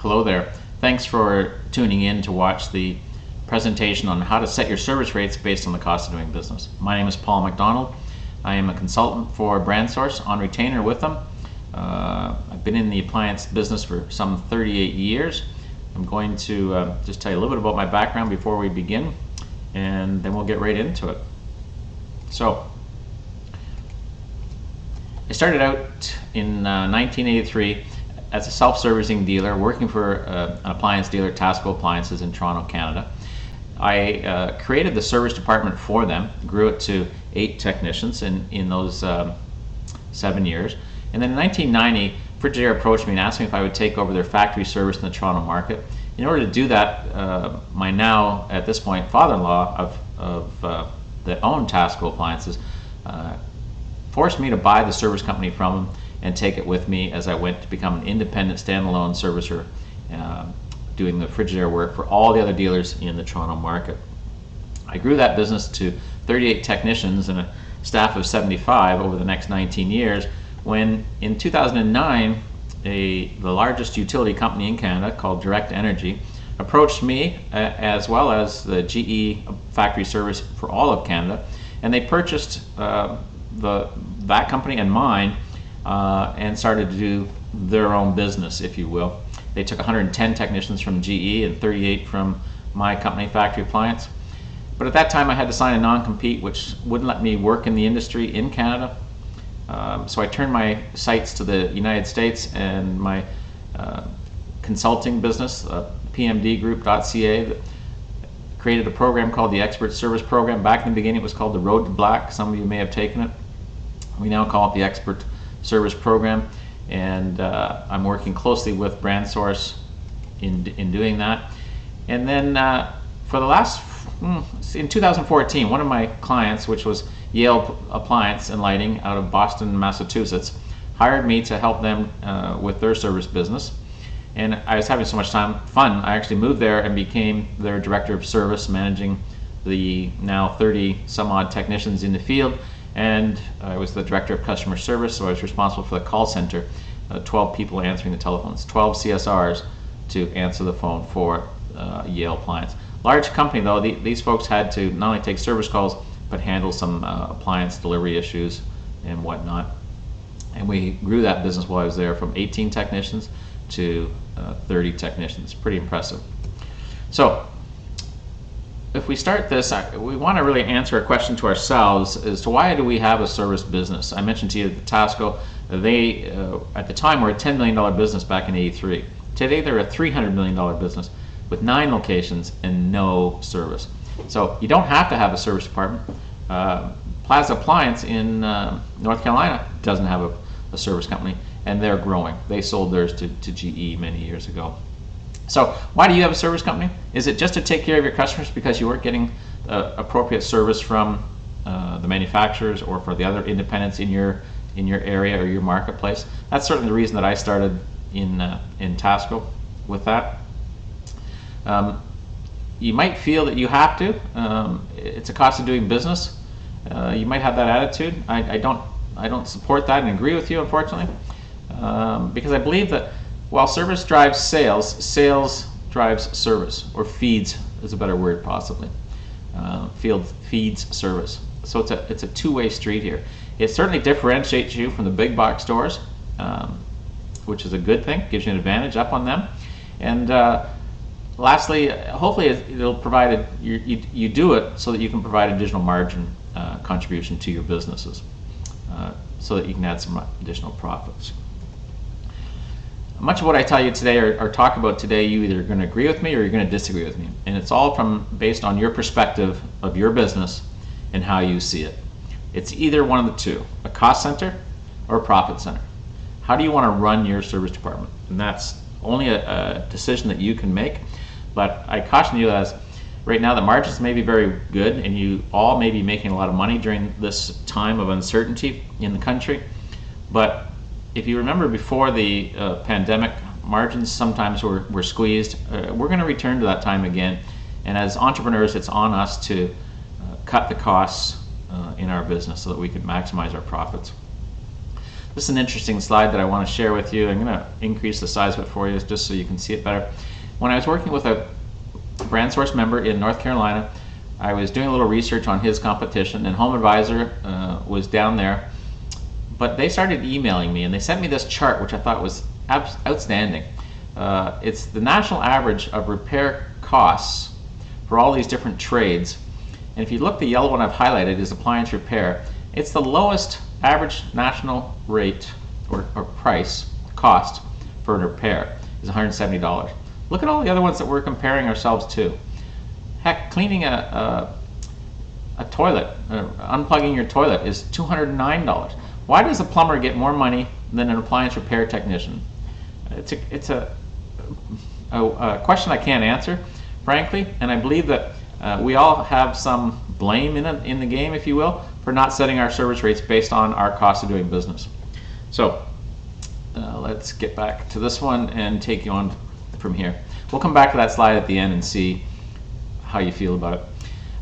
Hello there. Thanks for tuning in to watch the presentation on how to set your service rates based on the cost of doing business. My name is Paul MacDonald. I am a consultant for BrandSource on retainer with them. I've been in the appliance business for some 38 years. I'm going to just tell you a little bit about my background before we begin, and then we'll get right into it. So, I started out in 1983 as a self-servicing dealer working for an appliance dealer, Tasco Appliances in Toronto, Canada. I created the service department for them, grew it to 8 technicians in those 7 years. And then in 1990, Frigidaire approached me and asked me if I would take over their factory service in the Toronto market. In order to do that, my now, at this point, father-in-law that owned Tasco Appliances forced me to buy the service company from him and take it with me as I went to become an independent standalone servicer, doing the Frigidaire work for all the other dealers in the Toronto market. I grew that business to 38 technicians and a staff of 75 over the next 19 years, when in 2009 the largest utility company in Canada called Direct Energy approached me, as well as the GE factory service for all of Canada, and they purchased that company and mine and started to do their own business, if you will. They took 110 technicians from GE and 38 from my company, Factory Appliance. But at that time I had to sign a non-compete which wouldn't let me work in the industry in Canada. So I turned my sights to the United States, and my consulting business, pmdgroup.ca, created a program called the Expert Service Program. Back in the beginning it was called the Road to Black. Some of you may have taken it. We now call it the Expert Service Program, and I'm working closely with BrandSource in doing that. And then for the last, in 2014, one of my clients, which was Yale Appliance and Lighting out of Boston, Massachusetts, hired me to help them with their service business. And I was having so much fun, I actually moved there and became their director of service, managing the now 30 some odd technicians in the field. And I was the director of customer service, so I was responsible for the call center, 12 people answering the telephones, 12 CSRs to answer the phone for Yale Appliance. Large company though, these folks had to not only take service calls, but handle some appliance delivery issues and whatnot. And we grew that business while I was there from 18 technicians to 30 technicians. Pretty impressive. So, if we start this, we want to really answer a question to ourselves as to why do we have a service business. I mentioned to you that Tasco, they at the time were a $10 million business back in '83. Today they're a $300 million business with 9 locations and no service. So you don't have to have a service department. Plaza Appliance in North Carolina doesn't have a service company, and they're growing. They sold theirs to GE many years ago. So why do you have a service company? Is it just to take care of your customers because you weren't getting appropriate service from the manufacturers or for the other independents in your area or your marketplace? That's certainly the reason that I started in Tasco with that. You might feel that you have to. It's a cost of doing business. You might have that attitude. I don't support that and agree with you, unfortunately, because I believe that while service drives sales, sales drives service, or feeds is a better word possibly. Feeds service. So it's a two-way street here. It certainly differentiates you from the big box stores, which is a good thing. Gives you an advantage up on them. And lastly, hopefully it'll provide you do it so that you can provide additional margin contribution to your businesses, so that you can add some additional profits. Much of what I tell you today or talk about today, you either going to agree with me or you're going to disagree with me, and it's all based on your perspective of your business and how you see it. It's either one of the two, a cost center or a profit center. How do you want to run your service department? And that's only a decision that you can make. But I caution you as right now the margins may be very good and you all may be making a lot of money during this time of uncertainty in the country. But if you remember before the pandemic, margins sometimes were squeezed. We're going to return to that time again. And as entrepreneurs, it's on us to cut the costs in our business so that we can maximize our profits. This is an interesting slide that I want to share with you. I'm going to increase the size of it for you just so you can see it better. When I was working with a brand source member in North Carolina, I was doing a little research on his competition, and Home Advisor was down there. But they started emailing me, and they sent me this chart, which I thought was outstanding. It's the national average of repair costs for all these different trades. And if you look, the yellow one I've highlighted is appliance repair. It's the lowest average national rate or price cost for a repair is $170. Look at all the other ones that we're comparing ourselves to. Heck, cleaning a toilet, unplugging your toilet is $209. Why does a plumber get more money than an appliance repair technician? It's a question I can't answer, frankly, and I believe that we all have some blame in the game, if you will, for not setting our service rates based on our cost of doing business. So let's get back to this one and take you on from here. We'll come back to that slide at the end and see how you feel about it.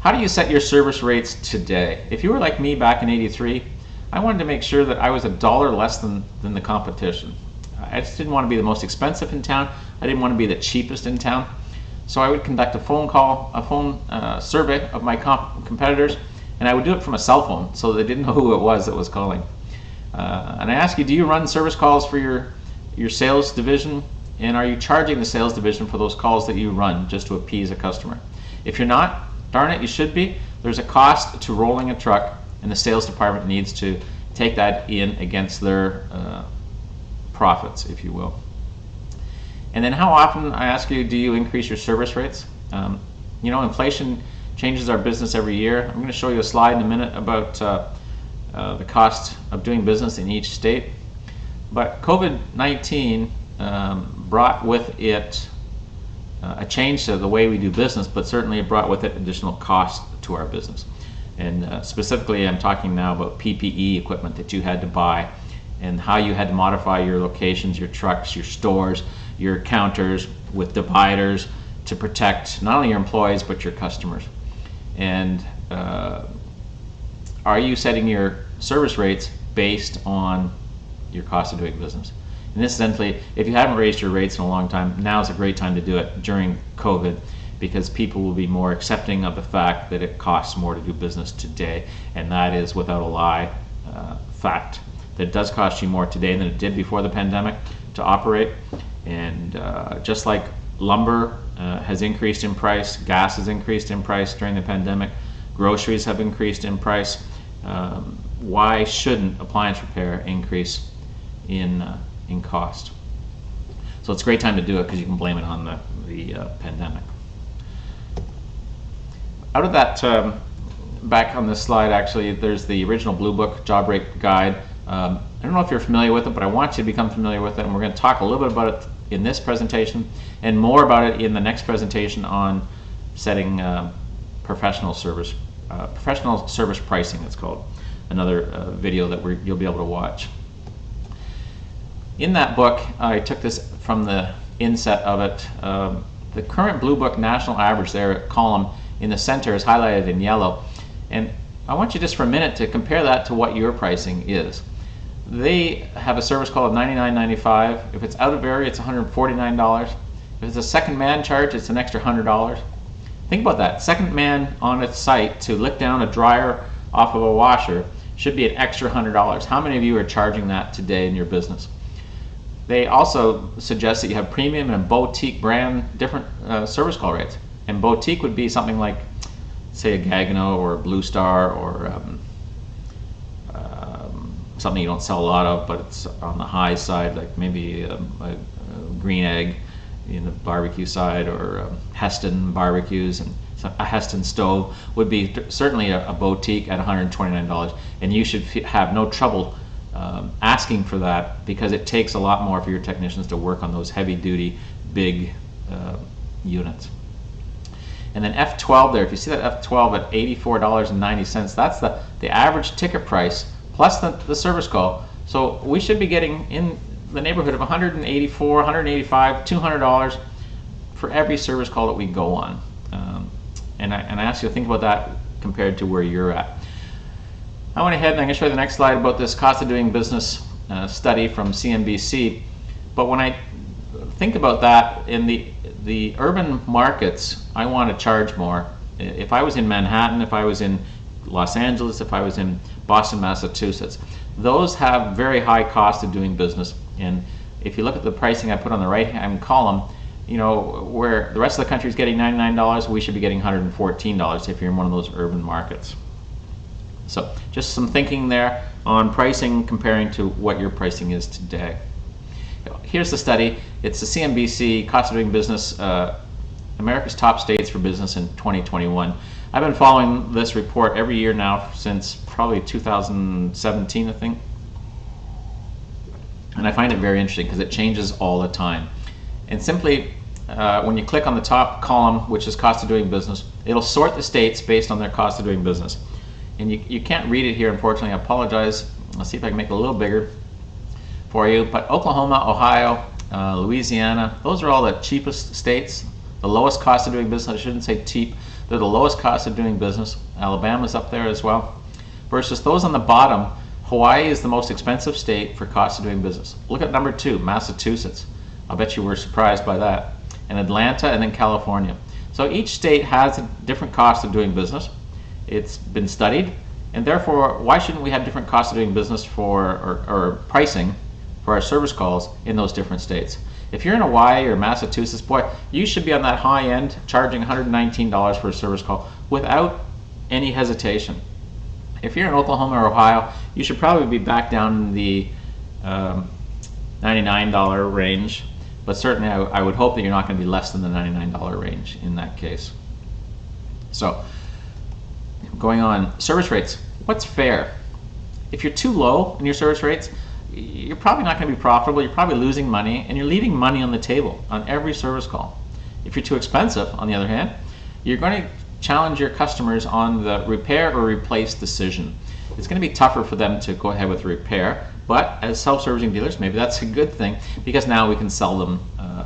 How do you set your service rates today? If you were like me back in '83, I wanted to make sure that I was $1 less than the competition. I just didn't want to be the most expensive in town. I didn't want to be the cheapest in town. So I would conduct a phone survey of my competitors, and I would do it from a cell phone so they didn't know who it was that was calling. And I ask you, do you run service calls for your sales division? And are you charging the sales division for those calls that you run just to appease a customer? If you're not, darn it, you should be. There's a cost to rolling a truck, and the sales department needs to take that in against their profits, if you will. And then how often, I ask you, do you increase your service rates? You know, inflation changes our business every year. I'm going to show you a slide in a minute about the cost of doing business in each state. But COVID-19 brought with it a change to the way we do business, but certainly it brought with it additional cost to our business. And specifically, I'm talking now about PPE equipment that you had to buy and how you had to modify your locations, your trucks, your stores, your counters with dividers to protect not only your employees but your customers. And are you setting your service rates based on your cost of doing business? And incidentally, if you haven't raised your rates in a long time, now is a great time to do it during COVID, because people will be more accepting of the fact that it costs more to do business today. And that is, without a lie, fact. That it does cost you more today than it did before the pandemic to operate. And just like lumber has increased in price, gas has increased in price during the pandemic, groceries have increased in price, why shouldn't appliance repair increase in cost? So it's a great time to do it because you can blame it on the pandemic. Out of that, back on this slide, actually, there's the original Blue Book job rate guide. I don't know if you're familiar with it, but I want you to become familiar with it, and we're going to talk a little bit about it in this presentation and more about it in the next presentation on setting professional service pricing, it's called. Another video that you'll be able to watch. In that book, I took this from the inset of it. The current Blue Book national average there, column in the center, is highlighted in yellow. And I want you just for a minute to compare that to what your pricing is. They have a service call of $99.95. If it's out of area, it's $149. If it's a second man charge, it's an extra $100. Think about that. Second man on its site to lift down a dryer off of a washer should be an extra $100. How many of you are charging that today in your business? They also suggest that you have premium and boutique brand different service call rates. And boutique would be something like, say, a Gagano or a Blue Star or something you don't sell a lot of, but it's on the high side, like maybe a Green Egg in the barbecue side, or Heston barbecues, and a Heston stove would be certainly a boutique at $129, and you should have no trouble asking for that, because it takes a lot more for your technicians to work on those heavy-duty, big units. And then F12 there, if you see that F12 at $84.90, that's the average ticket price plus the service call. So we should be getting in the neighborhood of $184, $185, $200 for every service call that we go on. And I ask you to think about that compared to where you're at. I went ahead and I'm going to show you the next slide about this cost of doing business study from CNBC, but when I think about that, in the urban markets, I want to charge more. If I was in Manhattan, if I was in Los Angeles, if I was in Boston, Massachusetts, those have very high cost of doing business. And if you look at the pricing I put on the right-hand column, where the rest of the country is getting $99, we should be getting $114 if you're in one of those urban markets. So just some thinking there on pricing comparing to what your pricing is today. Here's the study. It's the CNBC Cost of Doing Business, America's Top States for Business in 2021. I've been following this report every year now since probably 2017, I think. And I find it very interesting because it changes all the time. And simply, when you click on the top column, which is cost of doing business, it'll sort the states based on their cost of doing business. And you can't read it here, unfortunately. I apologize. Let's see if I can make it a little bigger for you. But Oklahoma, Ohio, Louisiana, those are all the cheapest states. The lowest cost of doing business. I shouldn't say cheap. They're the lowest cost of doing business. Alabama's up there as well. Versus those on the bottom, Hawaii is the most expensive state for cost of doing business. Look at number 2, Massachusetts. I'll bet you were surprised by that. And Atlanta, and then California. So each state has a different cost of doing business. It's been studied, and therefore, why shouldn't we have different costs of doing business or pricing for our service calls in those different states? If you're in Hawaii or Massachusetts, boy, you should be on that high end, charging $119 for a service call without any hesitation. If you're in Oklahoma or Ohio, you should probably be back down in the $99 range, but certainly I would hope that you're not going to be less than the $99 range in that case. So, going on, service rates. What's fair? If you're too low in your service rates, you're probably not going to be profitable, you're probably losing money, and you're leaving money on the table on every service call. If you're too expensive, on the other hand, you're going to challenge your customers on the repair or replace decision. It's going to be tougher for them to go ahead with repair, but as self-servicing dealers, maybe that's a good thing, because now we can sell them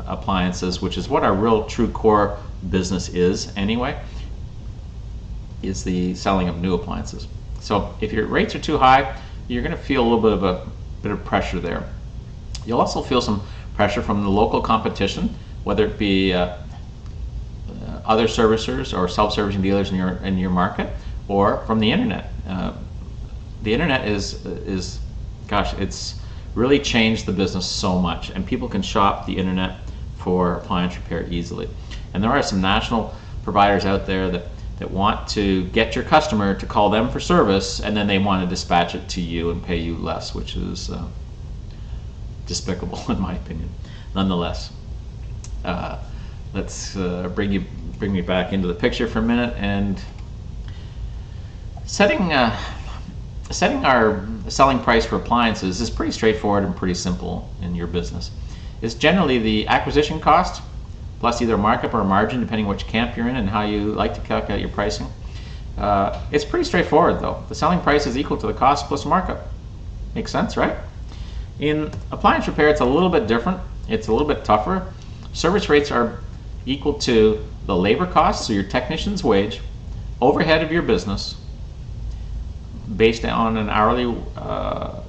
appliances, which is what our real true core business is anyway, is the selling of new appliances. So if your rates are too high, you're going to feel a little bit of pressure there. You'll also feel some pressure from the local competition, whether it be other servicers or self-servicing dealers in your market, or from the internet. The internet is gosh, it's really changed the business so much, and people can shop the internet for appliance repair easily. And there are some national providers out there that want to get your customer to call them for service, and then they want to dispatch it to you and pay you less, which is despicable in my opinion. Nonetheless, let's bring me back into the picture for a minute. And setting our selling price for appliances is pretty straightforward and pretty simple in your business. It's generally the acquisition cost plus either a markup or a margin, depending which camp you're in and how you like to calculate your pricing. It's pretty straightforward though. The selling price is equal to the cost plus markup. Makes sense, right? In appliance repair, it's a little bit different. It's a little bit tougher. Service rates are equal to the labor costs, so your technician's wage, overhead of your business, based on an hourly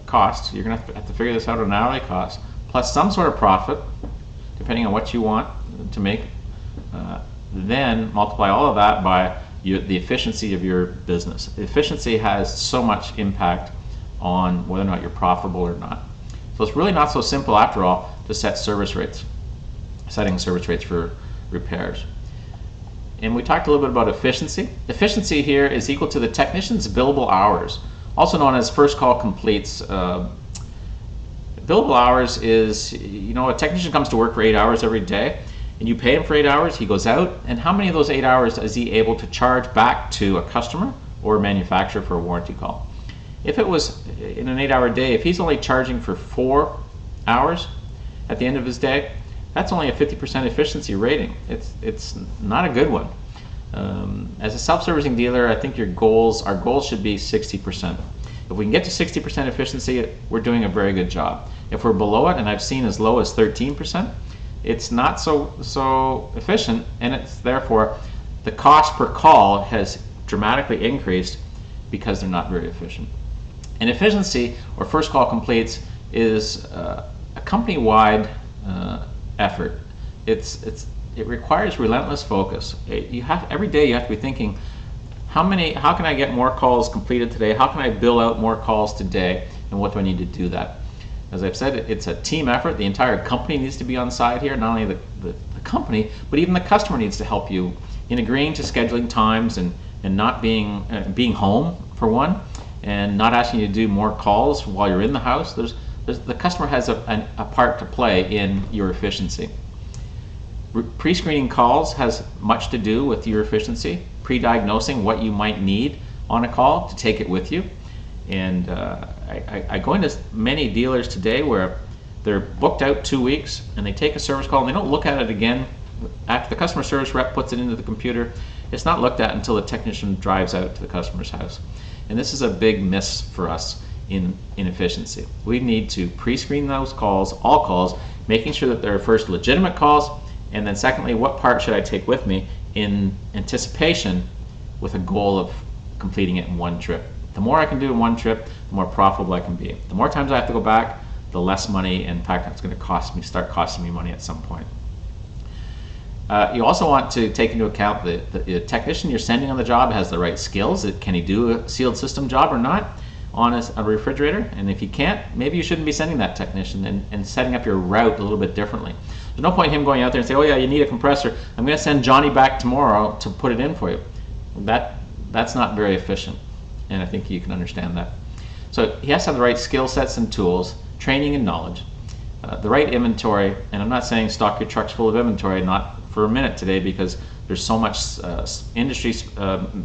cost. You're going to have to figure this out on an hourly cost, plus some sort of profit, depending on what you want to make. Then multiply all of that by the efficiency of your business. Efficiency has so much impact on whether or not you're profitable or not. So it's really not so simple after all to set service rates, setting service rates for repairs. And we talked a little bit about efficiency. Efficiency here is equal to the technician's billable hours, also known as first call completes. Billable hours is, a technician comes to work for 8 hours every day, and you pay him for 8 hours, he goes out, and how many of those 8 hours is he able to charge back to a customer or a manufacturer for a warranty call? If it was in an 8-hour day, if he's only charging for 4 hours at the end of his day, that's only a 50% efficiency rating. It's not a good one. As a self-servicing dealer, I think our goals should be 60%. If we can get to 60% efficiency, we're doing a very good job. If we're below it, and I've seen as low as 13%, it's not so efficient, and it's therefore the cost per call has dramatically increased because they're not very efficient. And efficiency, or first call completes, is a company-wide effort. It requires relentless focus. Every day you have to be thinking, how can I get more calls completed today? How can I bill out more calls today? And what do I need to do that? As I've said, it's a team effort. The entire company needs to be on side here. Not only the company, but even the customer needs to help you in agreeing to scheduling times and not being home for one, and not asking you to do more calls while you're in the house. The customer has a part to play in your efficiency. Pre-screening calls has much to do with your efficiency, pre-diagnosing what you might need on a call to take it with you. And I go into many dealers today where they're booked out 2 weeks and they take a service call and they don't look at it again. After the customer service rep puts it into the computer, it's not looked at until the technician drives out to the customer's house. And this is a big miss for us in efficiency. We need to pre-screen those calls, all calls, making sure that they're first legitimate calls, and then secondly, what part should I take with me in anticipation with a goal of completing it in one trip. The more I can do in one trip, the more profitable I can be. The more times I have to go back, the less money, and in fact, it's going to start costing me money at some point. You also want to take into account the technician you're sending on the job has the right skills. Can he do a sealed system job or not on a refrigerator? And if he can't, maybe you shouldn't be sending that technician and setting up your route a little bit differently. There's no point in him going out there and say, oh yeah, you need a compressor. I'm going to send Johnny back tomorrow to put it in for you. That's not very efficient, and I think you can understand that. So he has to have the right skill sets and tools, training and knowledge, the right inventory, and I'm not saying stock your trucks full of inventory, not for a minute today, because there's so much industry,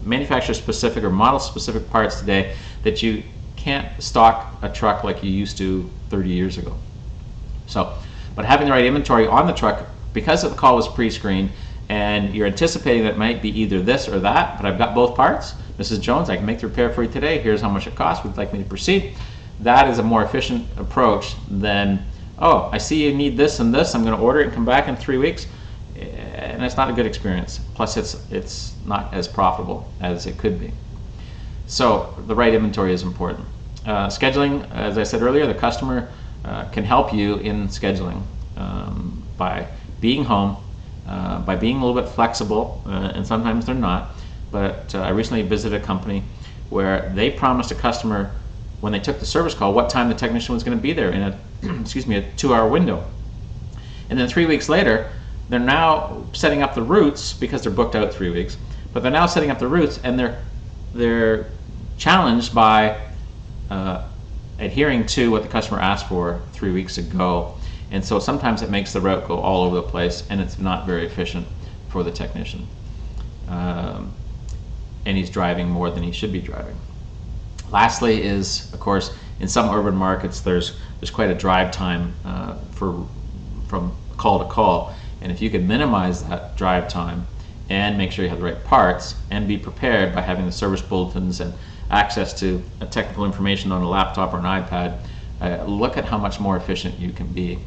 manufacturer-specific or model-specific parts today that you can't stock a truck like you used to 30 years ago. So, but having the right inventory on the truck, because the call was pre-screened, and you're anticipating that it might be either this or that, but I've got both parts. Mrs. Jones, I can make the repair for you today. Here's how much it costs. Would you like me to proceed? That is a more efficient approach than, oh, I see you need this and this. I'm going to order it and come back in 3 weeks. And it's not a good experience. Plus, it's not as profitable as it could be. So the right inventory is important. Scheduling, as I said earlier, the customer can help you in scheduling by being home, by being a little bit flexible, and sometimes they're not. But I recently visited a company where they promised a customer when they took the service call what time the technician was going to be there in a excuse me, a 2-hour window. And then 3 weeks later, they're now setting up the routes because they're booked out 3 weeks. But they're now setting up the routes, and they're challenged by adhering to what the customer asked for 3 weeks ago. And so sometimes it makes the route go all over the place, and it's not very efficient for the technician. And he's driving more than he should be driving. Lastly is, of course, in some urban markets, there's quite a drive time from call to call. And if you can minimize that drive time and make sure you have the right parts and be prepared by having the service bulletins and access to technical information on a laptop or an iPad, look at how much more efficient you can be.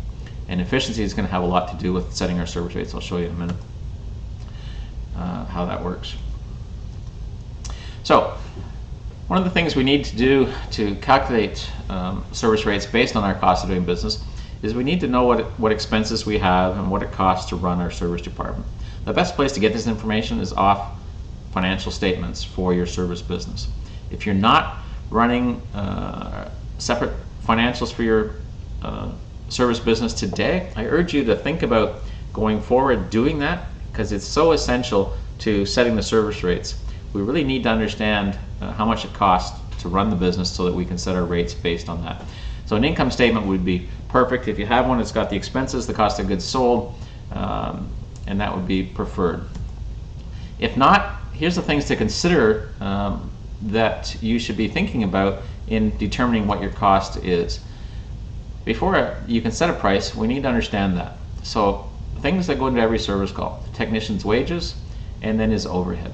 And efficiency is going to have a lot to do with setting our service rates. I'll show you in a minute how that works. So one of the things we need to do to calculate service rates based on our cost of doing business is we need to know what expenses we have and what it costs to run our service department. The best place to get this information is off financial statements for your service business. If you're not running separate financials for your service business today, I urge you to think about going forward doing that, because it's so essential to setting the service rates. We really need to understand how much it costs to run the business so that we can set our rates based on that. So an income statement would be perfect. If you have one, it's got the expenses, the cost of goods sold, and that would be preferred. If not, here's the things to consider that you should be thinking about in determining what your cost is. Before you can set a price, we need to understand that. So things that go into every service call: the technician's wages, and then his overhead.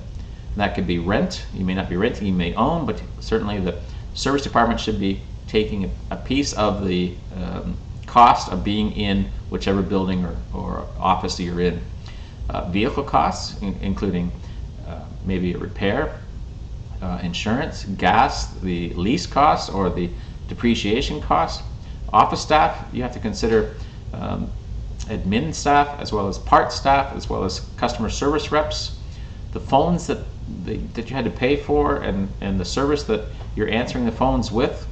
And that could be rent. You may not be renting, you may own, but certainly the service department should be taking a piece of the cost of being in whichever building or office that you're in. Vehicle costs, including maybe a repair, insurance, gas, the lease costs or the depreciation costs, office staff. You have to consider admin staff, as well as part staff, as well as customer service reps, the phones that you had to pay for, and the service that you're answering the phones with,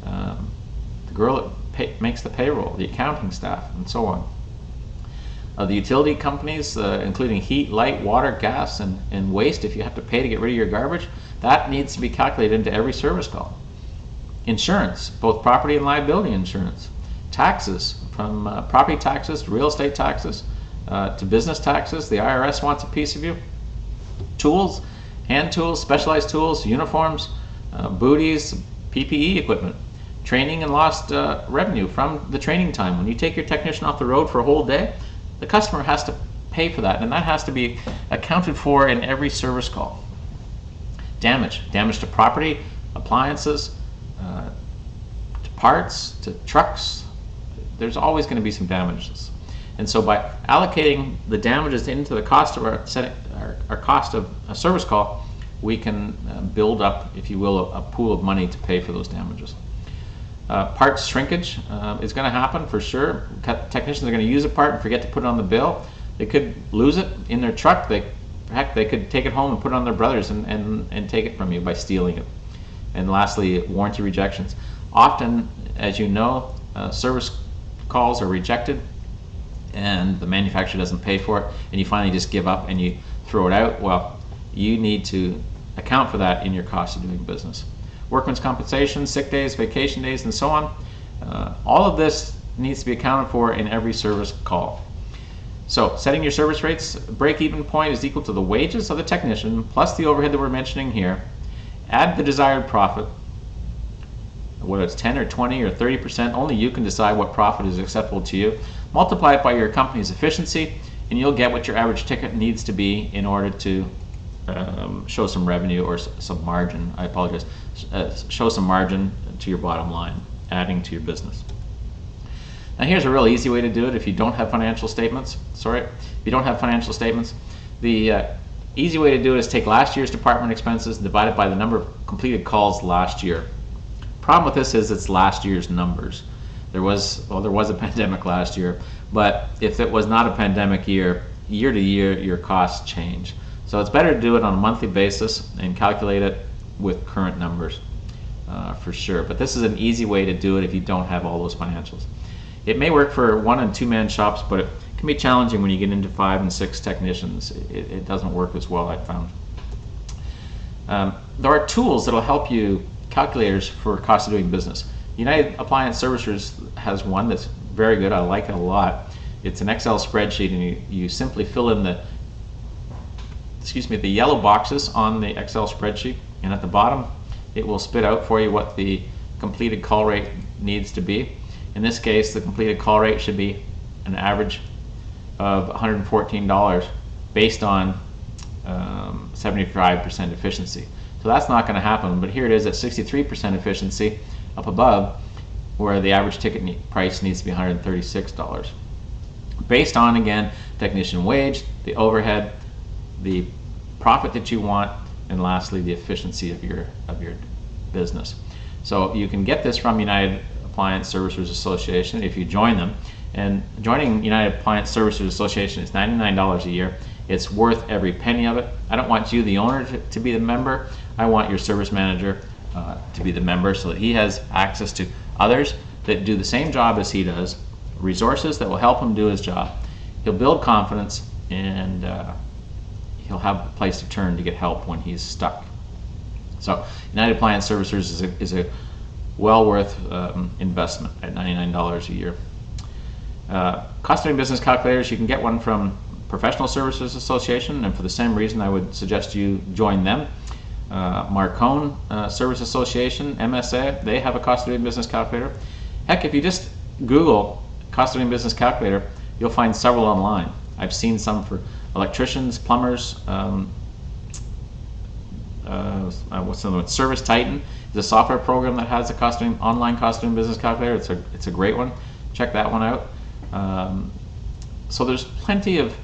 the girl that makes the payroll, the accounting staff, and so on. The utility companies, including heat, light, water, gas, and waste, if you have to pay to get rid of your garbage, that needs to be calculated into every service call. Insurance, both property and liability insurance. Taxes, from property taxes to real estate taxes to business taxes. The IRS wants a piece of you. Tools, hand tools, specialized tools, uniforms, booties, PPE equipment. Training and lost revenue from the training time. When you take your technician off the road for a whole day, the customer has to pay for that, and that has to be accounted for in every service call. Damage to property, appliances, to parts, to trucks. There's always going to be some damages, and so by allocating the damages into the cost of our cost of a service call, we can build up, if you will, a pool of money to pay for those damages. Parts shrinkage is going to happen for sure. Technicians are going to use a part and forget to put it on the bill. They could lose it in their truck. Heck, they could take it home and put it on their brothers and take it from you by stealing it. And lastly, warranty rejections. Often, as you know, service calls are rejected and the manufacturer doesn't pay for it, and you finally just give up and you throw it out. Well, you need to account for that in your cost of doing business. Workman's compensation, sick days, vacation days, and so on. All of this needs to be accounted for in every service call. So setting your service rates, break-even point is equal to the wages of the technician plus the overhead that we're mentioning here. Add the desired profit, whether it's 10 or 20 or 30%, only you can decide what profit is acceptable to you. Multiply it by your company's efficiency, and you'll get what your average ticket needs to be in order to show some revenue or some margin. I apologize. Show some margin to your bottom line, adding to your business. Now here's a real easy way to do it if you don't have financial statements. If you don't have financial statements, the easy way to do it is take last year's department expenses and divide it by the number of completed calls last year. Problem with this is it's last year's numbers. There was a pandemic last year, but if it was not a pandemic year, year to year your costs change. So it's better to do it on a monthly basis and calculate it with current numbers for sure. But this is an easy way to do it if you don't have all those financials. It may work for 1- and 2-man shops, but it can be challenging when you get into 5 and 6 technicians. It doesn't work as well, I've found. There are tools that will help you, calculators for cost of doing business. United Appliance Servicers has one that's very good. I like it a lot. It's an Excel spreadsheet, and you simply fill in the yellow boxes on the Excel spreadsheet, and at the bottom it will spit out for you what the completed call rate needs to be. In this case, the completed call rate should be an average of $114 based on 75% efficiency. So that's not going to happen, but here it is at 63% efficiency up above, where the average ticket price needs to be $136. Based on, again, technician wage, the overhead, the profit that you want, and lastly the efficiency of your business. So you can get this from United Appliance Servicers Association if you join them, and joining United Appliance Servicers Association is $99 a year. It's worth every penny of it. I don't want you, the owner, to be the member. I want your service manager to be the member so that he has access to others that do the same job as he does, resources that will help him do his job. He'll build confidence, and he'll have a place to turn to get help when he's stuck. So United Appliance Servicers is a well worth investment at $99 a year. Cost of doing business calculators, you can get one from Professional Services Association, and for the same reason I would suggest you join them. Marcone Service Association, MSA, they have a cost of doing business calculator. Heck, if you just Google cost of doing business calculator, you'll find several online. I've seen some for electricians, plumbers, what's the other one? Service Titan is a software program that has a online cost of doing business calculator. It's a great one. Check that one out. So there's plenty of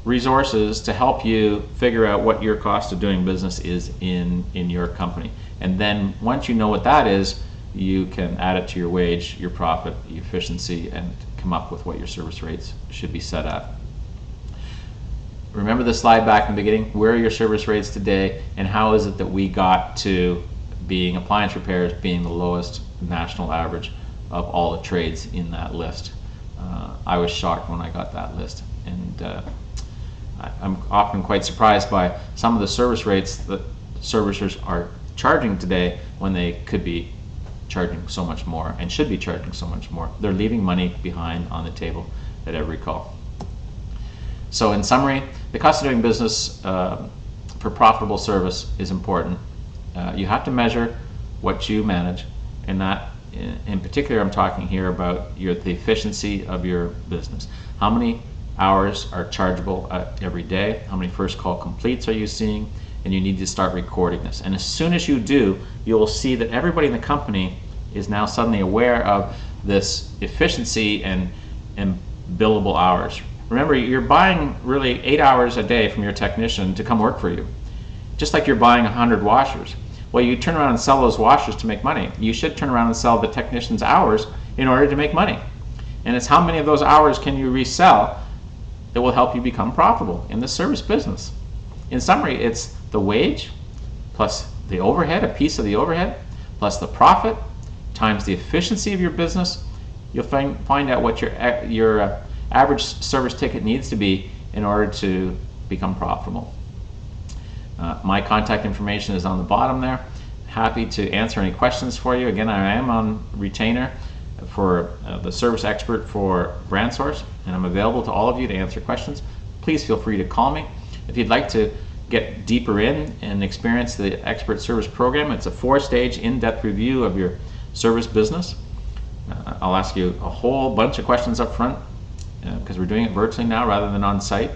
resources to help you figure out what your cost of doing business is in your company. And then once you know what that is, you can add it to your wage, your profit, your efficiency, and come up with what your service rates should be set at. Remember the slide back in the beginning? Where are your service rates today, and how is it that we got to being appliance repairs being the lowest national average of all the trades in that list? I was shocked when I got that list, and I'm often quite surprised by some of the service rates that servicers are charging today when they could be charging so much more and should be charging so much more. They're leaving money behind on the table at every call. So in summary, the cost of doing business for profitable service is important. You have to measure what you manage, and that in particular I'm talking here about the efficiency of your business. How many hours are chargeable every day? How many first call completes are you seeing? And you need to start recording this. And as soon as you do, you'll see that everybody in the company is now suddenly aware of this efficiency and billable hours. Remember, you're buying really 8 hours a day from your technician to come work for you, just like you're buying 100 washers. Well, you turn around and sell those washers to make money. You should turn around and sell the technician's hours in order to make money. And it's how many of those hours can you resell that will help you become profitable in the service business. In summary, it's the wage plus the overhead, a piece of the overhead, plus the profit times the efficiency of your business. You'll find out what your average service ticket needs to be in order to become profitable. My contact information is on the bottom there. Happy to answer any questions for you. Again, I am on retainer for the service expert for BrandSource, and I'm available to all of you to answer questions. Please feel free to call me. If you'd like to get deeper in and experience the Expert Service Program, it's a 4-stage in-depth review of your service business. I'll ask you a whole bunch of questions up front because we're doing it virtually now rather than on site.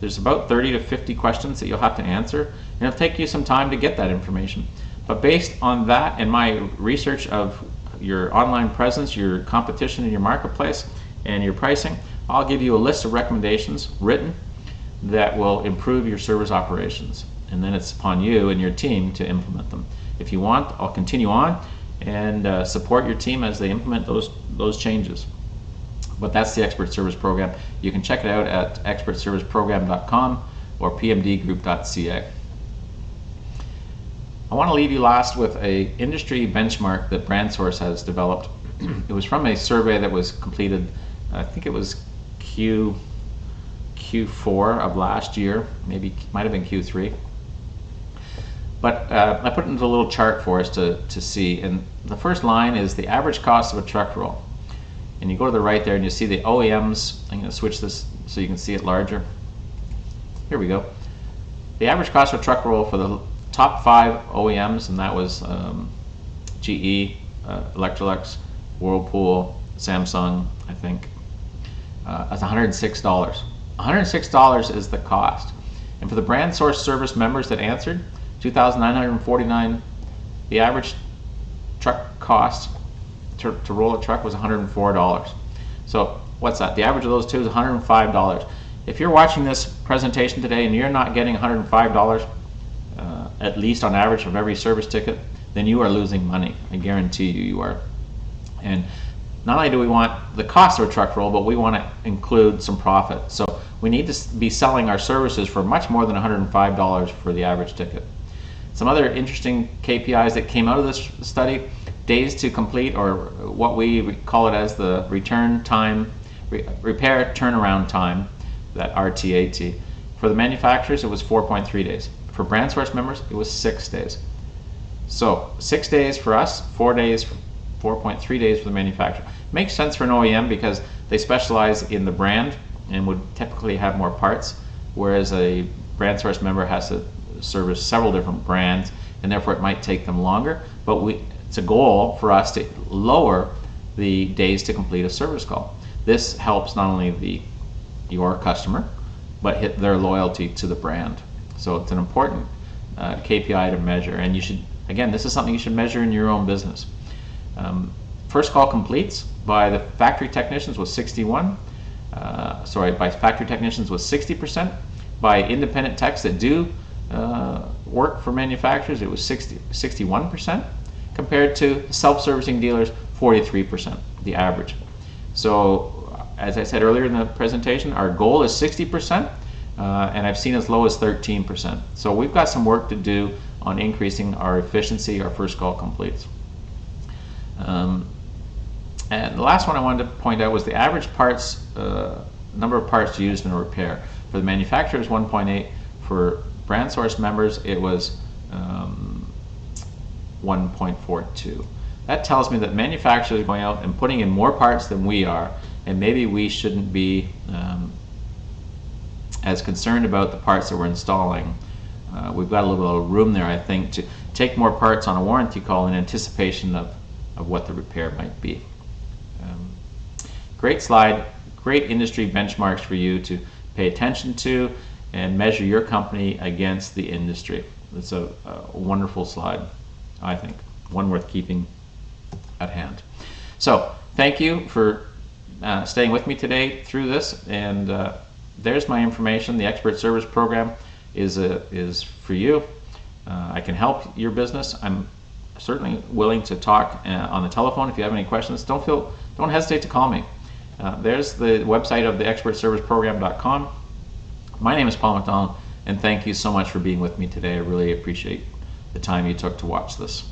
There's about 30 to 50 questions that you'll have to answer, and it'll take you some time to get that information. But based on that and my research of your online presence, your competition in your marketplace, and your pricing, I'll give you a list of recommendations written that will improve your service operations. And then it's upon you and your team to implement them. If you want, I'll continue on and support your team as they implement those changes. But that's the Expert Service Program. You can check it out at expertserviceprogram.com or pmdgroup.ca. I want to leave you last with an industry benchmark that BrandSource has developed. It was from a survey that was completed, I think it was Q4 of last year, maybe might have been Q3. But I put it into a little chart for us to see. And the first line is the average cost of a truck roll. And you go to the right there and you see the OEMs. I'm going to switch this so you can see it larger. Here we go. The average cost of a truck roll for the top 5 OEMs, and that was GE, Electrolux, Whirlpool, Samsung, I think, that's $106. $106 is the cost. And for the BrandSource service members that answered, $2,949, the average truck cost to roll a truck was $104. So what's that? The average of those two is $105. If you're watching this presentation today and you're not getting $105 at least on average of every service ticket, then you are losing money. I guarantee you are. And not only do we want the cost of a truck roll, but we want to include some profit. So we need to be selling our services for much more than $105 for the average ticket. Some other interesting KPIs that came out of this study: days to complete, or what we call it as the return time, repair turnaround time, that RTAT. For the manufacturers, it was 4.3 days. For BrandSource members, it was 6 days. So 6 days for us, 4 days, 4.3 days for the manufacturer. Makes sense for an OEM because they specialize in the brand and would typically have more parts, whereas a BrandSource member has to service several different brands, and therefore it might take them longer. But it's a goal for us to lower the days to complete a service call. This helps not only your customer, but hit their loyalty to the brand. So it's an important KPI to measure, and you should, again, this is something you should measure in your own business. First call completes by the factory technicians was 61. By factory technicians was 60%. By independent techs that do work for manufacturers, it was 61%. compared to self-servicing dealers, 43%, the average. So as I said earlier in the presentation, our goal is 60%, and I've seen as low as 13%. So we've got some work to do on increasing our efficiency, our first call completes. And the last one I wanted to point out was the average parts, number of parts used in a repair. For the manufacturers, 1.8. For brand source members, it was 1.42. That tells me that manufacturers are going out and putting in more parts than we are, and maybe we shouldn't be as concerned about the parts that we're installing. We've got a little bit of room there, I think, to take more parts on a warranty call in anticipation of what the repair might be. Great slide, great industry benchmarks for you to pay attention to and measure your company against the industry. It's a wonderful slide, I think, one worth keeping at hand. So thank you for staying with me today through this, and there's my information. The Expert Service Program is for you. I can help your business. I'm certainly willing to talk on the telephone if you have any questions. Don't hesitate to call me. There's the website of the expertserviceprogram.com. My name is Paul MacDonald, and thank you so much for being with me today. I really appreciate the time you took to watch this.